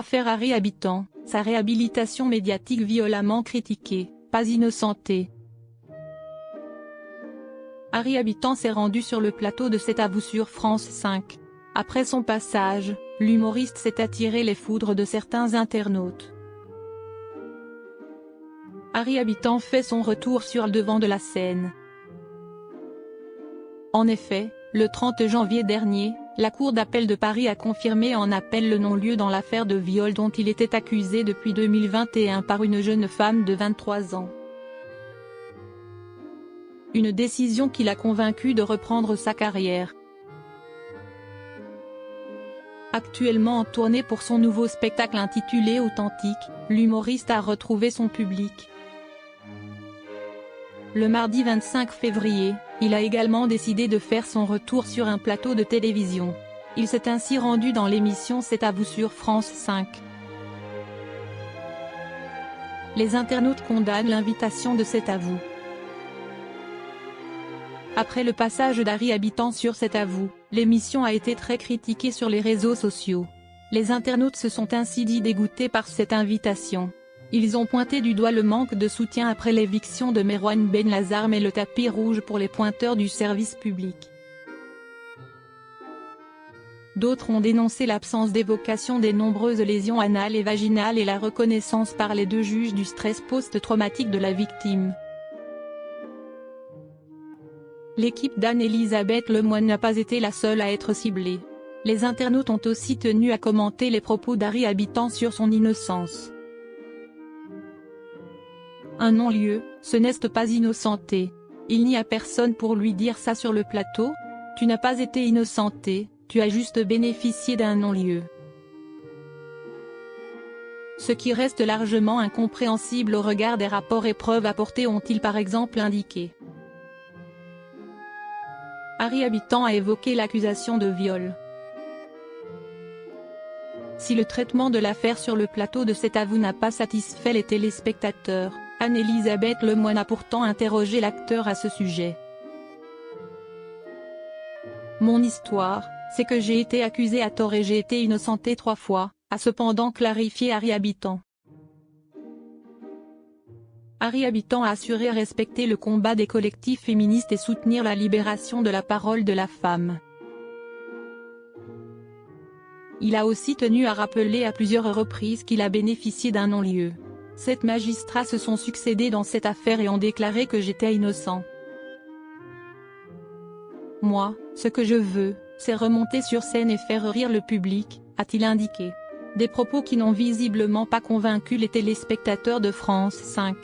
Affaire Harry Habitant, sa réhabilitation médiatique violemment critiquée, pas innocenté. Harry Habitant s'est rendu sur le plateau de C'est à vous sur France 5. Après son passage, l'humoriste s'est attiré les foudres de certains internautes. Harry Habitant fait son retour sur le devant de la scène. En effet, le 30 janvier dernier, la Cour d'appel de Paris a confirmé en appel le non-lieu dans l'affaire de viol dont il était accusé depuis 2021 par une jeune femme de 23 ans. Une décision qui l'a convaincu de reprendre sa carrière. Actuellement en tournée pour son nouveau spectacle intitulé Authentique, l'humoriste a retrouvé son public. Le mardi 25 février, il a également décidé de faire son retour sur un plateau de télévision. Il s'est ainsi rendu dans l'émission C'est à vous sur France 5. Les internautes condamnent l'invitation de C'est à vous. Après le passage d'Harry Habitant sur C'est à vous, l'émission a été très critiquée sur les réseaux sociaux. Les internautes se sont ainsi dit dégoûtés par cette invitation. Ils ont pointé du doigt le manque de soutien après l'éviction de Merwan Benlazar et le tapis rouge pour les pointeurs du service public. D'autres ont dénoncé l'absence d'évocation des nombreuses lésions anales et vaginales et la reconnaissance par les deux juges du stress post-traumatique de la victime. L'équipe d'Anne-Elisabeth Lemoine n'a pas été la seule à être ciblée. Les internautes ont aussi tenu à commenter les propos d'Harry Habitant sur son innocence. Un non-lieu, ce n'est pas innocenté. Il n'y a personne pour lui dire ça sur le plateau. Tu n'as pas été innocenté, tu as juste bénéficié d'un non-lieu. Ce qui reste largement incompréhensible au regard des rapports et preuves apportés ont-ils par exemple indiqué. Harry Habitant a évoqué l'accusation de viol. Si le traitement de l'affaire sur le plateau de C'est à vous n'a pas satisfait les téléspectateurs, Anne-Elisabeth Lemoine a pourtant interrogé l'acteur à ce sujet. Mon histoire, c'est que j'ai été accusé à tort et j'ai été innocenté 3 fois, a cependant clarifié Harry Habitant. Harry Habitant a assuré respecter le combat des collectifs féministes et soutenir la libération de la parole de la femme. Il a aussi tenu à rappeler à plusieurs reprises qu'il a bénéficié d'un non-lieu. 7 magistrats se sont succédés dans cette affaire et ont déclaré que j'étais innocent. Moi, ce que je veux, c'est remonter sur scène et faire rire le public, a-t-il indiqué. Des propos qui n'ont visiblement pas convaincu les téléspectateurs de France 5.